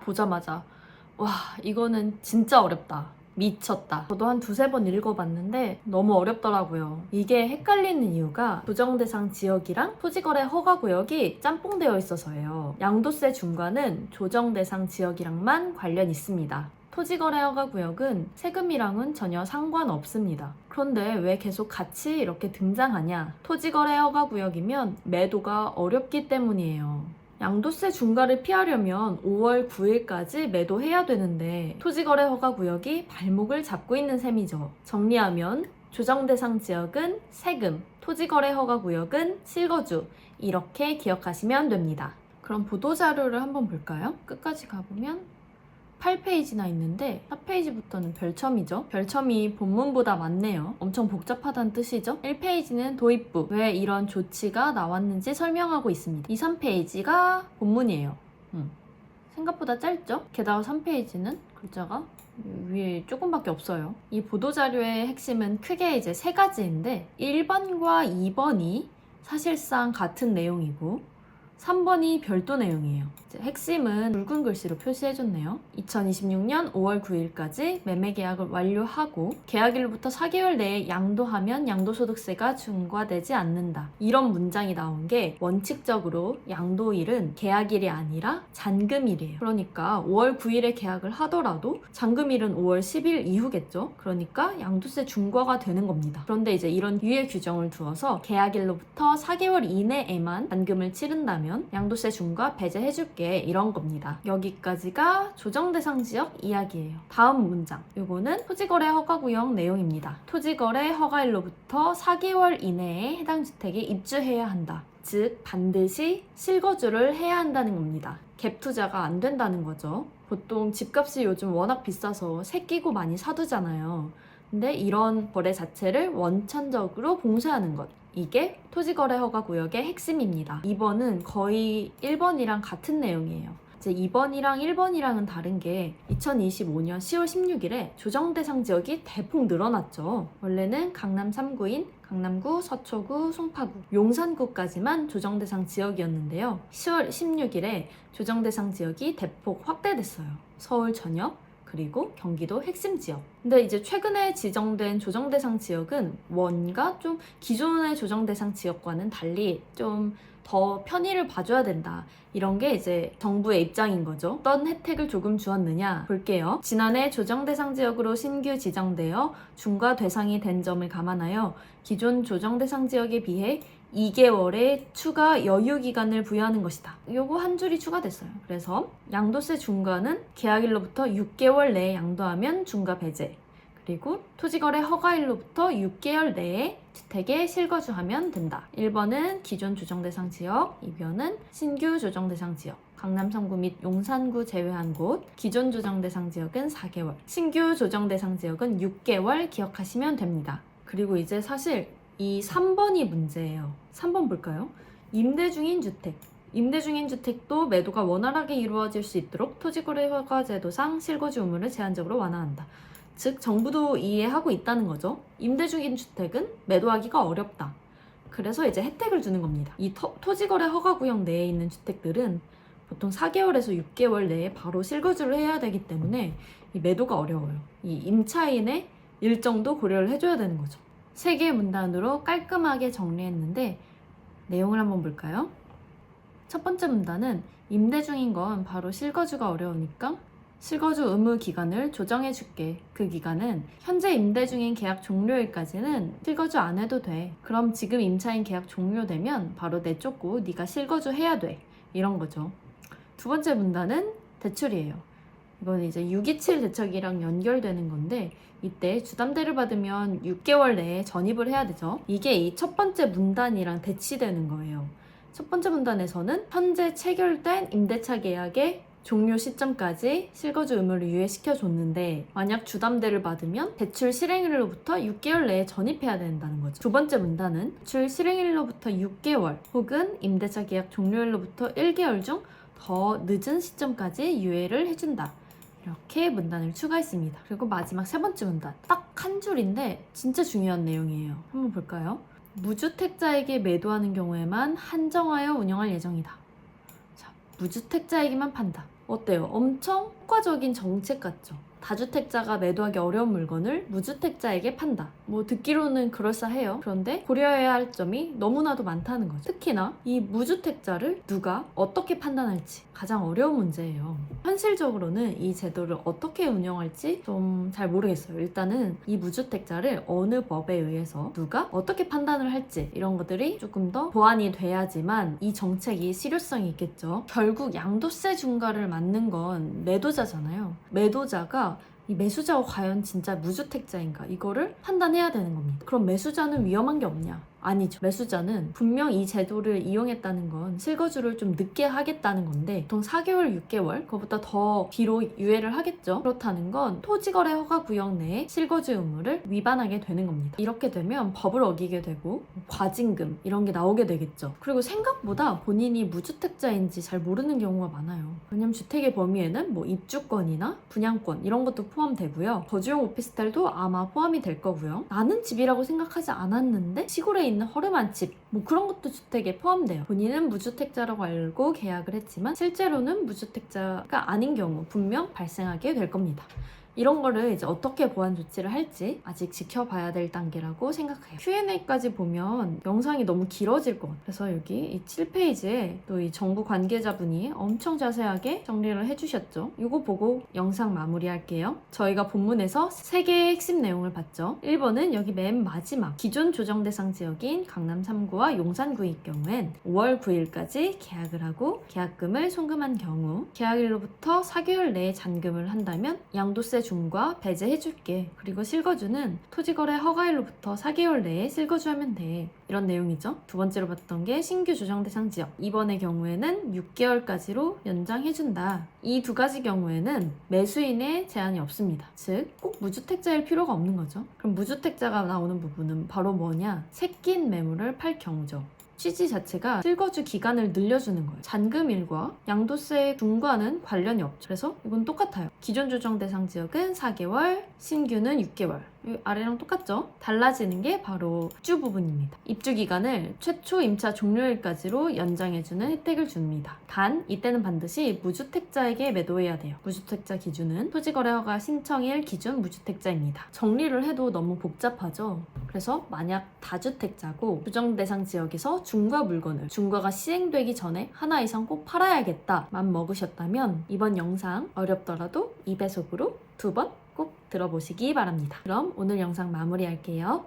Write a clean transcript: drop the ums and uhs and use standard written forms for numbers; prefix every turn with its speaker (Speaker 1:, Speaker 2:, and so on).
Speaker 1: 보자마자 와, 이거는 진짜 어렵다, 미쳤다. 저도 한 두세 번 읽어봤는데 너무 어렵더라고요. 이게 헷갈리는 이유가 조정대상 지역이랑 토지거래 허가구역이 짬뽕되어 있어서예요. 양도세 중과는 조정대상 지역이랑만 관련 있습니다. 토지거래 허가구역은 세금이랑은 전혀 상관없습니다. 그런데 왜 계속 같이 이렇게 등장하냐? 토지거래 허가구역이면 매도가 어렵기 때문이에요. 양도세 중과를 피하려면 5월 9일까지 매도해야 되는데 토지거래 허가구역이 발목을 잡고 있는 셈이죠. 정리하면 조정대상 지역은 세금, 토지거래 허가구역은 실거주, 이렇게 기억하시면 됩니다. 그럼 보도자료를 한번 볼까요? 끝까지 가보면 8페이지나 있는데 4페이지부터는 별첨이죠. 별첨이 본문보다 많네요. 엄청 복잡하다는 뜻이죠. 1페이지는 도입부, 왜 이런 조치가 나왔는지 설명하고 있습니다. 2, 3페이지가 본문이에요. 생각보다 짧죠? 게다가 3페이지는 글자가 위에 조금밖에 없어요. 이 보도자료의 핵심은 크게 이제 세 가지인데 1번과 2번이 사실상 같은 내용이고 3번이 별도 내용이에요. 핵심은 붉은 글씨로 표시해줬네요. 2026년 5월 9일까지 매매 계약을 완료하고 계약일로부터 4개월 내에 양도하면 양도소득세가 중과되지 않는다. 이런 문장이 나온 게 원칙적으로 양도일은 계약일이 아니라 잔금일이에요. 그러니까 5월 9일에 계약을 하더라도 잔금일은 5월 10일 이후겠죠. 그러니까 양도세 중과가 되는 겁니다. 그런데 이제 이런 유예 규정을 두어서 계약일로부터 4개월 이내에만 잔금을 치른다면 양도세 중과 배제해줄게, 이런 겁니다. 여기까지가 조정대상 지역 이야기예요. 다음 문장, 요거는 토지거래 허가구역 내용입니다. 토지거래 허가일로부터 4개월 이내에 해당 주택에 입주해야 한다. 즉 반드시 실거주를 해야 한다는 겁니다. 갭 투자가 안 된다는 거죠. 보통 집값이 요즘 워낙 비싸서 새 끼고 많이 사두잖아요. 근데 이런 거래 자체를 원천적으로 봉쇄하는 것, 이게 토지거래 허가구역의 핵심입니다. 2번은 거의 1번이랑 같은 내용이에요. 이제 2번이랑 1번이랑은 다른 게 2025년 10월 16일에 조정대상 지역이 대폭 늘어났죠. 원래는 강남 3구인 강남구, 서초구, 송파구, 용산구까지만 조정대상 지역이었는데요. 10월 16일에 조정대상 지역이 대폭 확대됐어요. 서울 전역, 그리고 경기도 핵심 지역. 근데 이제 최근에 지정된 조정대상 지역은 뭔가 좀 기존의 조정대상 지역과는 달리 좀 더 편의를 봐줘야 된다, 이런 게 이제 정부의 입장인 거죠. 어떤 혜택을 조금 주었느냐 볼게요. 지난해 조정대상 지역으로 신규 지정되어 중과 대상이 된 점을 감안하여 기존 조정대상 지역에 비해 2개월의 추가 여유 기간을 부여하는 것이다. 요거 한 줄이 추가됐어요. 그래서 양도세 중과는 계약일로부터 6개월 내에 양도하면 중과 배제, 그리고 토지거래 허가일로부터 6개월 내에 주택에 실거주하면 된다. 1번은 기존 조정대상 지역, 2번은 신규 조정대상 지역. 강남 3구 및 용산구 제외한 곳, 기존 조정대상 지역은 4개월, 신규 조정대상 지역은 6개월 기억하시면 됩니다. 그리고 이제 사실 이 3번이 문제예요. 3번 볼까요? 임대 중인 주택. 임대 중인 주택도 매도가 원활하게 이루어질 수 있도록 토지거래 허가 제도상 실거주 의무를 제한적으로 완화한다. 즉 정부도 이해하고 있다는 거죠. 임대 중인 주택은 매도하기가 어렵다. 그래서 이제 혜택을 주는 겁니다. 이 토지거래 허가구역 내에 있는 주택들은 보통 4개월에서 6개월 내에 바로 실거주를 해야 되기 때문에 이 매도가 어려워요. 이 임차인의 일정도 고려를 해줘야 되는 거죠. 3개의 문단으로 깔끔하게 정리했는데 내용을 한번 볼까요? 첫 번째 문단은 임대 중인 건 바로 실거주가 어려우니까 실거주 의무 기간을 조정해 줄게. 그 기간은 현재 임대 중인 계약 종료일까지는 실거주 안 해도 돼. 그럼 지금 임차인 계약 종료되면 바로 내쫓고 네가 실거주 해야 돼. 이런 거죠. 두 번째 문단은 대출이에요. 이건 이제 627 대책이랑 연결되는 건데 이때 주담대를 받으면 6개월 내에 전입을 해야 되죠. 이게 이 첫 번째 문단이랑 대치되는 거예요. 첫 번째 문단에서는 현재 체결된 임대차 계약의 종료 시점까지 실거주 의무를 유예시켜 줬는데 만약 주담대를 받으면 대출 실행일로부터 6개월 내에 전입해야 된다는 거죠. 두 번째 문단은 대출 실행일로부터 6개월 혹은 임대차 계약 종료일로부터 1개월 중 더 늦은 시점까지 유예를 해준다. 이렇게 문단을 추가했습니다. 그리고 마지막 세 번째 문단, 딱 한 줄인데 진짜 중요한 내용이에요. 한번 볼까요? 무주택자에게 매도하는 경우에만 한정하여 운영할 예정이다. 자, 무주택자에게만 판다. 어때요? 엄청 효과적인 정책 같죠? 다주택자가 매도하기 어려운 물건을 무주택자에게 판다. 뭐 듣기로는 그럴싸해요. 그런데 고려해야 할 점이 너무나도 많다는 거죠. 특히나 이 무주택자를 누가 어떻게 판단할지 가장 어려운 문제예요. 현실적으로는 이 제도를 어떻게 운영할지 좀 잘 모르겠어요. 일단은 이 무주택자를 어느 법에 의해서 누가 어떻게 판단을 할지 이런 것들이 조금 더 보완이 돼야지만 이 정책이 실효성이 있겠죠. 결국 양도세 중과를 맞는 건 매도자잖아요. 매도자가 이 매수자가 과연 진짜 무주택자인가 이거를 판단해야 되는 겁니다. 그럼 매수자는 위험한 게 없냐? 아니죠. 매수자는 분명 이 제도를 이용했다는 건 실거주를 좀 늦게 하겠다는 건데 보통 4개월, 6개월 그거보다 더 뒤로 유예를 하겠죠. 그렇다는 건 토지거래 허가 구역 내에 실거주 의무를 위반하게 되는 겁니다. 이렇게 되면 법을 어기게 되고 과징금 이런 게 나오게 되겠죠. 그리고 생각보다 본인이 무주택자인지 잘 모르는 경우가 많아요. 왜냐면 주택의 범위에는 뭐 입주권이나 분양권 이런 것도 포함되고요. 거주용 오피스텔도 아마 포함이 될 거고요. 나는 집이라고 생각하지 않았는데 시골에 있는 허름한 집, 뭐 그런 것도 주택에 포함돼요. 본인은 무주택자라고 알고 계약을 했지만 실제로는 무주택자가 아닌 경우 분명 발생하게 될 겁니다. 이런 거를 이제 어떻게 보완 조치를 할지 아직 지켜봐야 될 단계라고 생각해요. Q&A까지 보면 영상이 너무 길어질 것 같아요. 그래서 여기 이 7페이지에 또 이 정부 관계자분이 엄청 자세하게 정리를 해주셨죠. 이거 보고 영상 마무리할게요. 저희가 본문에서 3개의 핵심 내용을 봤죠. 1번은 여기 맨 마지막 기존 조정 대상 지역인 강남 3구와 용산구일 경우엔 5월 9일까지 계약을 하고 계약금을 송금한 경우 계약일로부터 4개월 내에 잔금을 한다면 양도세 중과 배제해줄게. 그리고 실거주는 토지거래 허가일로부터 4개월 내에 실거주하면 돼. 이런 내용이죠. 두 번째로 봤던 게 신규 조정 대상 지역. 이번의 경우에는 6개월까지로 연장해준다. 이 두 가지 경우에는 매수인의 제한이 없습니다. 즉, 꼭 무주택자일 필요가 없는 거죠. 그럼 무주택자가 나오는 부분은 바로 뭐냐? 새낀 매물을 팔 경우죠. 취지 자체가 실거주 기간을 늘려주는 거예요. 잔금일과 양도세 중과는 관련이 없죠. 그래서 이건 똑같아요. 기존 조정 대상 지역은 4개월, 신규는 6개월. 이 아래랑 똑같죠? 달라지는 게 바로 입주 부분입니다. 입주 기간을 최초 임차 종료일까지로 연장해주는 혜택을 줍니다. 단 이때는 반드시 무주택자에게 매도해야 돼요. 무주택자 기준은 토지거래 허가 신청일 기준 무주택자입니다. 정리를 해도 너무 복잡하죠? 그래서 만약 다주택자고 조정 대상 지역에서 중과 물건을 중과가 시행되기 전에 하나 이상 꼭 팔아야겠다 맘 먹으셨다면 이번 영상 어렵더라도 2배속으로 2번 꼭 들어보시기 바랍니다. 그럼 오늘 영상 마무리할게요.